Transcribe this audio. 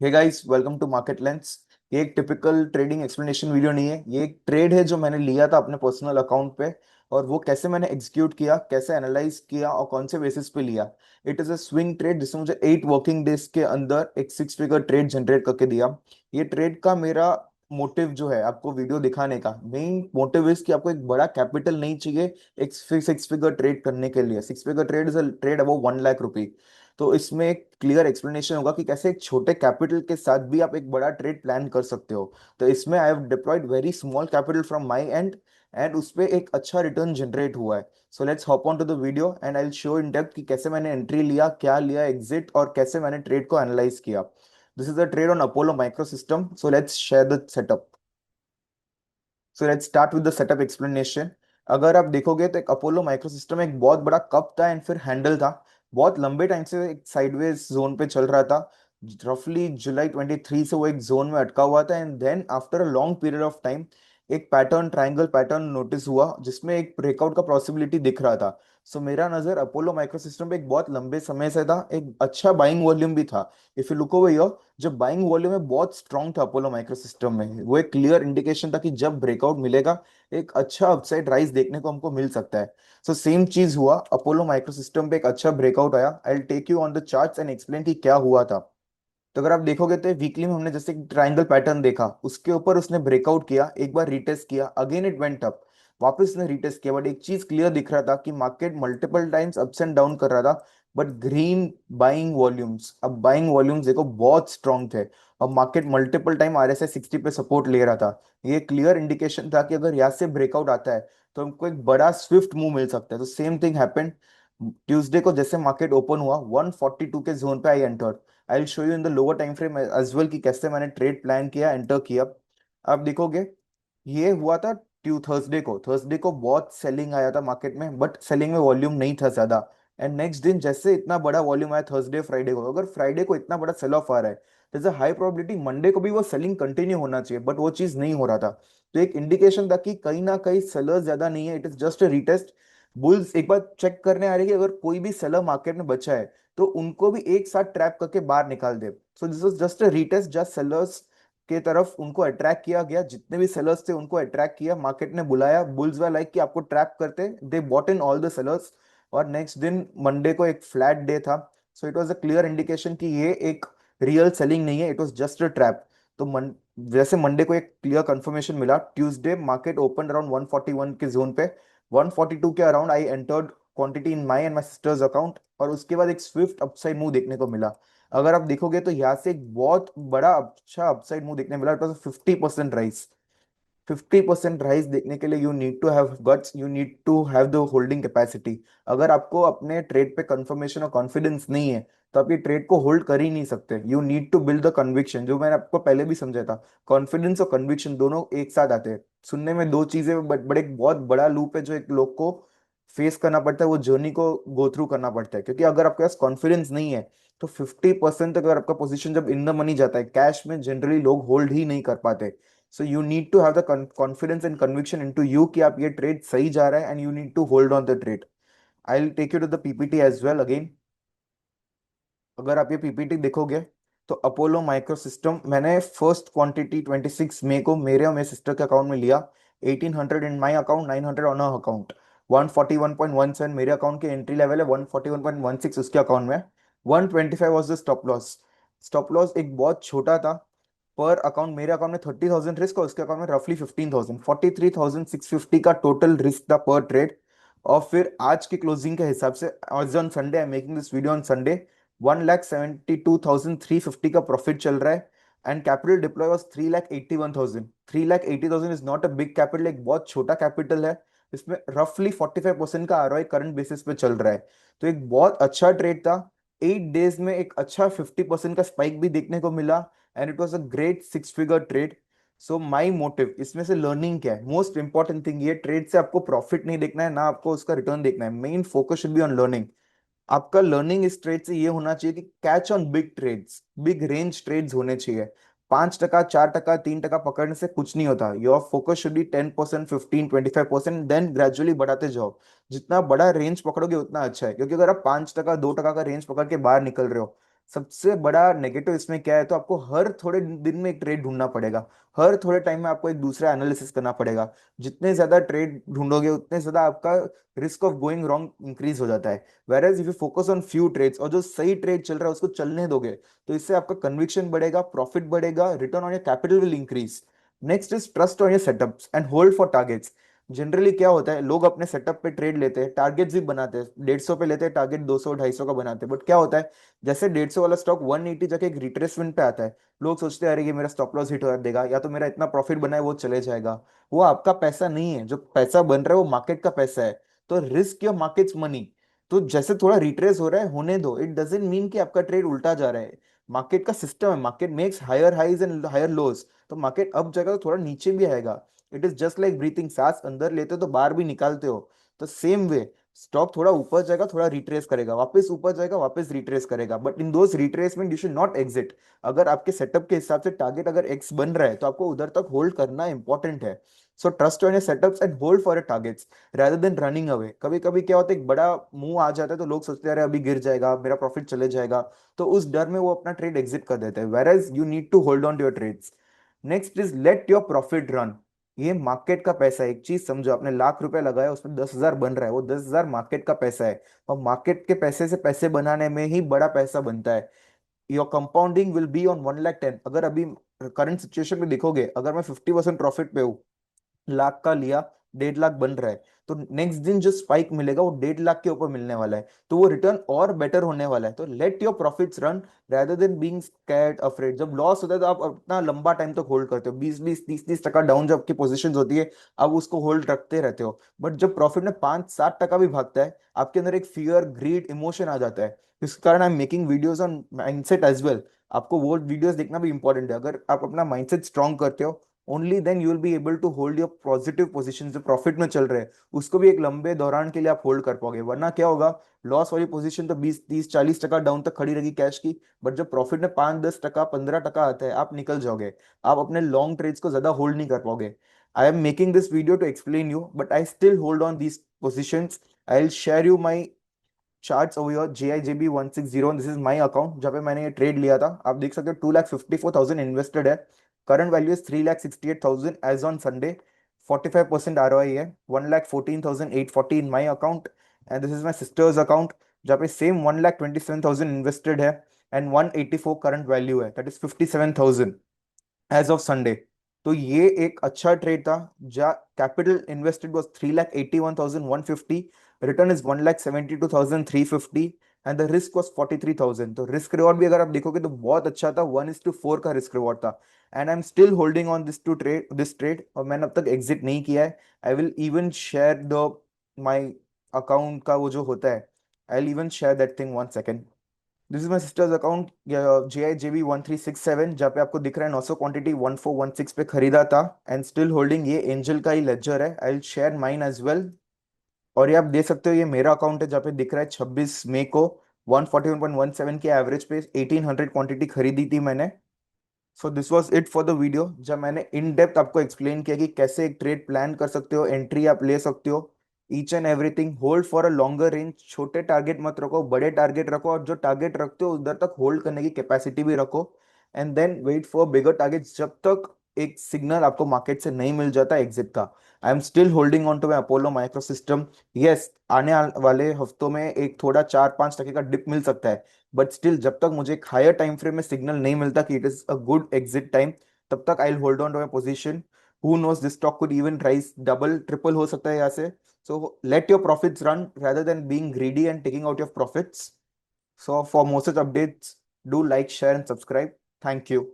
Hey guys, welcome to market lens. ये एक typical trading explanation video नहीं है। ये एक ट्रेड है जो मैंने लिया था अपने पर्सनल अकाउंट पे, और वो कैसे मैंने एग्जीक्यूट किया, कैसे एनालाइज किया और कौन से बेसिस पे लिया। It is a swing trade जिसने मुझे 8 वर्किंग डेज के अंदर एक 6 फिगर ट्रेड जनरेट करके दिया। ये ट्रेड का मेरा मोटिव जो है, आपको वीडियो दिखाने का मेन मोटिव इज कि आपको एक बड़ा कैपिटल नहीं चाहिए एक 6 फिगर ट्रेड करने के लिए। 6 figure trade is a trade above 1 lakh rupee. तो इसमें एक क्लियर एक्सप्लेनेशन होगा कि कैसे एक छोटे कैपिटल के साथ भी आप एक बड़ा ट्रेड प्लान कर सकते हो। तो इसमें I have deployed very small capital from my end, and उस पे एक अच्छा रिटर्न जनरेट हुआ है। So let's hop on to the video and I will show in depth कि कैसे मैंने एंट्री लिया, क्या लिया एग्जिट, और कैसे मैंने ट्रेड को एनालाइज किया। This is a trade on Apollo micro system. So let's share the setup. So let's start with the setup explanation. अगर आप देखोगे तो एक अपोलो माइक्रो सिस्टम एक बहुत बड़ा कप था एंड फिर हैंडल था। बहुत लंबे टाइम से एक साइडवेज जोन पे चल रहा था। रफली जुलाई 23 से वो एक जोन में अटका हुआ था, and then after a long period of time एक पैटर्न, ट्रायंगल पैटर्न नोटिस हुआ जिसमें एक ब्रेकआउट का पॉसिबिलिटी दिख रहा था। सो मेरा नजर अपोलो माइक्रो सिस्टम पे एक बहुत लंबे समय से था, एक अच्छा बाइंग वॉल्यूम भी था। If you look over here, जो बाइंग वॉल्यूम है बहुत स्ट्रांग था अपोलो माइक्रो सिस्टम में। वो एक क्लियर इंडिकेशन था कि जब ब्रेकआउट मिलेगा एक अच्छा अपसाइड राइज देखने को हमको मिल सकता है। सो सेम चीज हुआ, अपोलो माइक्रो सिस्टम पे एक अच्छा ब्रेकआउट आया। I will take you on the charts and explain कि क्या हुआ था। तो अगर आप देखोगे तो वीकली में हमने जैसे ट्रायंगल पैटर्न देखा, उसके ऊपर उसने ब्रेकआउट किया, एक बार रीटेस्ट किया, अगेन इट वेंट अप, वापस उसने रीटेस्ट किया। बट एक चीज क्लियर दिख रहा था कि market multiple times ups and down कर रहा था, बट ग्रीन बाइंग वॉल्यूम्स, अब बाइंग वॉल्यूम्स देखो बहुत स्ट्रांग थे। अब मार्केट मल्टीपल टाइम RSI 60 पे सपोर्ट ले रहा था। ये क्लियर इंडिकेशन था कि अगर यहाँ से ब्रेकआउट आता है तो हमको एक बड़ा स्विफ्ट मूव मिल सकता है। तो सेम थिंग हैपेंड। ट्यूसडे को जैसे मार्केट ओपन हुआ 142 के जोन पे I enter. I will show you in the lower time frame as well कि कैसे मैंने ट्रेड प्लान किया, एंटर किया। आप देखोगे ये हुआ था ट्यू थर्सडे को बहुत सेलिंग आया था मार्केट में, बट सेलिंग में वॉल्यूम नहीं था ज्यादा। एंड नेक्स्ट दिन जैसे इतना बड़ा वॉल्यूम आया थर्सडे फ्राइडे को, अगर फ्राइडे को इतना बड़ा सेल ऑफ आ रहा है तो इज हाई प्रोबेबिलिटी मंडे को भी वो सेलिंग कंटिन्यू होना चाहिए, बट वो चीज नहीं हो रहा था। तो एक इंडिकेशन था कि कहीं ना कहीं सेलर्स ज्यादा नहीं है, it is just a retest. Bulls एक बार चेक करने आ रही है कि अगर कोई भी सेलर मार्केट में बचा है तो उनको भी एक साथ ट्रैप करके बाहर निकाल दे। So this was just a retest, just sellers के तरफ उनको अट्रैक्ट किया गया। जितने भी सेलर्स थे उनको अट्रैक्ट किया, मार्केट ने बुलाया, बुल्स वर लाइक कि आपको ट्रैप करते, they bought in all the sellers. और नेक्स्ट दिन मंडे को एक फ्लैट डे था। So it was a clear indication कि ये एक रियल सेलिंग नहीं है, it was just a trap. तो जैसे मंडे को एक क्लियर कंफर्मेशन मिला, ट्यूसडे मार्केट ओपन अराउंड 141 के जोन पे। 142 के around I entered quantity in my and my sister's account, और उसके बाद एक स्विफ्ट अपसाइड मूव देखने को मिला। अगर आप देखोगे तो यहाँ से एक बहुत बड़ा अच्छा अपसाइड मूव देखने मिला। It was 50% rise. 50% राइज देखने के लिए you need to have guts, you need to have the holding capacity. अगर आपको अपने ट्रेड पे कंफर्मेशन और कॉन्फिडेंस नहीं है तो आप ये ट्रेड को होल्ड कर ही नहीं सकते। You need to build the conviction, जो मैंने आपको पहले भी समझाया था। कॉन्फिडेंस और कन्विक्शन दोनों एक साथ आते हैं। सुनने में दो चीजें, बट बड़े एक बहुत बड़ा लूप है जो एक लोग को फेस करना पड़ता है, वो जर्नी को गो थ्रू करना पड़ता है। क्योंकि अगर आपके पास कॉन्फिडेंस नहीं है तो 50% तक अगर आपका पोजीशन जब इन द मनी जाता है कैश में, जनरली लोग होल्ड ही नहीं कर पाते। So you need to have the confidence and conviction into you कि आप ये ट्रेड सही जा रहा है, and you need to hold on the trade. I will take you to the PPT as well again. अगर आप ये पीपीटी देखोगे तो अपोलो माइक्रो सिस्टम मैंने फर्स्ट क्वांटिटी 26 मई को मेरे और मेरे सिस्टर के अकाउंट में लिया। 1800 इन माई अकाउंट, 900 ऑन अकाउंट। 141.17 मेरे अकाउंट के एंट्री लेवल है, 141.16 उसके अकाउंट में। 125 was the stop loss. Stop loss एक बहुत छोटा था। पर अकाउंट, मेरे अकाउंट में 30,000 रिस्क और उसके अकाउंट में रफली 15,000, 43,650 का टोटल रिस्क था पर ट्रेड। और फिर आज की क्लोजिंग के हिसाब से, आज on Sunday, I am making this video on Sunday, 1,72,350 का प्रॉफिट चल रहा है। And capital deploy was 3,81,000। 3,80,000 is not a big capital, एक बहुत छोटा कैपिटल है। इसमें रफली 45% का ROI करंट बेसिस पे चल रहा है। तो एक बहुत अच्छा ट्रेड था। 8 डेज में एक अच्छा 50% का स्पाइक भी देखने को मिला, and it was a great 6 figure trade. So my motive इसमें से लर्निंग क्या है, मोस्ट इंपॉर्टेंट थिंग, ये ट्रेड से आपको प्रॉफिट नहीं देखना है ना आपको उसका रिटर्न देखना है, main focus should be on learning. आपका लर्निंग इस ट्रेड से ये होना चाहिए कि catch on big trades, big range trades होने चाहिए। 5%, 4%, 3% पकड़ने से कुछ नहीं होता। Your focus should be 10%, 15, 25%, then gradually बढ़ाते जाओ। जितना बड़ा रेंज पकड़ोगे उतना अच्छा है, क्योंकि अगर आप 5%, 2% का रेंज पकड़ के बाहर निकल रहे हो सबसे बड़ा नेगेटिव इसमें क्या है, तो आपको हर थोड़े दिन में एक ट्रेड ढूंढना पड़ेगा, हर थोड़े टाइम में आपको एक दूसरा एनालिसिस करना पड़ेगा। जितने ज्यादा ट्रेड ढूंढोगे उतने ज्यादा आपका risk of going wrong increase हो जाता है। Where if you focus on few trades और जो सही ट्रेड चल रहा है उसको चलने दोगे, तो इससे आपका कन्विक्शन बढ़ेगा, प्रॉफिट बढ़ेगा, return on your capital will increase. Next is trust on your setups and hold for targets. Generally क्या होता है, लोग अपने सेटअप पे ट्रेड लेते हैं, टारगेट्स भी बनाते हैं, 150 पे लेते हैं टारगेट, 200 250 का बनाते हैं, बट क्या होता है, जैसे 150 वाला स्टॉक 180 जाके एक रिट्रेसमेंट पे आता है, लोग सोचते हैं अरे ये मेरा स्टॉप लॉस हिट हो देगा, या तो मेरा इतना प्रॉफिट बना है वो चले जाएगा। वो आपका पैसा नहीं है, जो पैसा बन रहा है वो मार्केट का पैसा है। तो रिस्क योर मार्केट्स मनी। तो जैसे थोड़ा रिट्रेस हो रहा है होने दो, इट डजेंट मीन कि आपका ट्रेड उल्टा जा रहा है। मार्केट का सिस्टम है, market makes higher highs and higher lows. तो मार्केट अप जाएगा तो थोड़ा नीचे भी आएगा। It is just like breathing, सांस अंदर लेते हो तो बाहर भी निकालते हो। तो सेम वे, स्टॉक थोड़ा ऊपर जाएगा, थोड़ा रिट्रेस करेगा, वापस ऊपर जाएगा, वापस रिट्रेस करेगा, but in those retracement you should not exit. अगर आपके सेटअप के हिसाब से टारगेट अगर एक्स बन रहा है तो आपको उधर तक होल्ड करना इंपॉर्टेंट है। So trust on your setups and hold for your targets rather than running away. कभी कभी क्या होता है, एक बड़ा मुंह आ जाता है तो लोग सोचते हैं अरे अभी गिर जाएगा, मेरा प्रॉफिट चले जाएगा, तो उस डर में वो अपना ट्रेड एग्जिट कर देते हैं। Whereas you need to hold on to your trades. Next is let your profit run. ये मार्केट का पैसा है, एक चीज समझो, आपने लाख रुपए लगाया, उसमें 10,000 बन रहा है, वो 10,000 मार्केट का पैसा है। और मार्केट के पैसे से पैसे बनाने में ही बड़ा पैसा बनता है। Your compounding will be on 1,10,000। अगर अभी करंट सिचुएशन में देखोगे, अगर मैं 50% प्रॉफिट पे हूँ, लाख का लिया, 1.5 लाख बन रहा है, तो नेक्स्ट दिन जो स्पाइक मिलेगा वो 1.5 लाख के ऊपर मिलने वाला है, तो वो रिटर्न और बेटर होने वाला है। तो let your profits run rather than being scared afraid. जब लॉस होता है तो आप अपना लंबा टाइम तक होल्ड करते हो, 20 20 30 30 टका डाउन जब आपकी पोजीशन होती है, आप उसको होल्ड रखते रहते हो। बट जब प्रॉफिट में 5 7 टका भी भागता है, आपके अंदर एक फियर ग्रीड इमोशन आ जाता है। इस कारण I am making videos on mindset as well. आपको वो वीडियोस देखना भी इंपॉर्टेंट है। अगर आप अपना माइंडसेट स्ट्रांग करते हो, only then you will be able to hold your positive position. जो प्रॉफिट में चल रहे हैं उसको भी एक लंबे दौरान के लिए आप होल्ड कर पाओगे, वरना क्या होगा, लॉस वाली पोजीशन तो 20 30 40 टका डाउन तक खड़ी रहेगी कैश की, बट जब प्रॉफिट में 5 10 टका 15 टका आता है, आप निकल जाओगे। आप अपने लॉन्ग ट्रेड्स को ज्यादा होल्ड नहीं कर पाओगे। I am making this video to explain you, but I still hold on these positions. I will share you my charts over your JIJB160। This is my account जहाँ पे मैंने ये trade लिया था। आप देख सकते हो 2,54,000 इन्वेस्टेड है। Current value is 3,68,000 as on Sunday. 45% ROI है। 1,14,840 in my account. And this is my sister's account जहाँ पे सेम 1,27,000 इन्वेस्टेड है। एंड 184 करंट वैल्यू है, that is 57,000 as of Sunday. तो ये एक अच्छा ट्रेड था। जहाँ capital invested was 3,81,150, return is 1,72,350 and the risk was 43,000। तो रिस्क रिवॉर्ड भी अगर आप देखोगे तो बहुत अच्छा था, 1:4 का रिस्क रिवॉर्ड था। And I am still holding on this trade, और मैंने अब तक एग्जिट नहीं किया है। I will even share the my account का वो जो होता है, I will even share that thing, 1 second. This is my sister's account JIJB1367, जहाँ पे आपको दिख रहा है 900 क्वांटिटी 1416 पे खरीदा था। एंड स्टिल होल्डिंग, ये एंजल का ही लेजर है। I will share mine as well. और ये आप देख सकते हो, ये मेरा अकाउंट है जहाँ पे दिख रहा है 26 मई को 141.17 के एवरेज पे 1800 क्वांटिटी खरीदी थी मैंने। So this was it for the video, जब मैंने इन डेप्थ आपको एक्सप्लेन किया कि कैसे एक ट्रेड प्लान कर सकते हो, एंट्री आप ले सकते हो, each and everything. Hold for a longer range, छोटे टारगेट मत रखो, बड़े टारगेट रखो, और जो टारगेट रखते हो उधर तक होल्ड करने की कैपेसिटी भी रखो। And then wait for bigger targets, जब तक एक सिग्नल आपको मार्केट से नहीं मिल जाता एग्जिट का। I am still holding on to my Apollo micro system. Yes, वाले हफ्तों में एक थोड़ा 4 5 टके का डिप मिल सकता है, बट स्टिल जब तक मुझे एक हायर टाइम फ्रेम में सिग्नल नहीं मिलता कि it is a good exit time, तब तक I will hold on to my position. Who knows, this stock could even rise double triple हो सकता है यहाँ से। So let your profits run rather than being greedy and taking out your profits. So for more such updates, do like, share and subscribe. Thank you.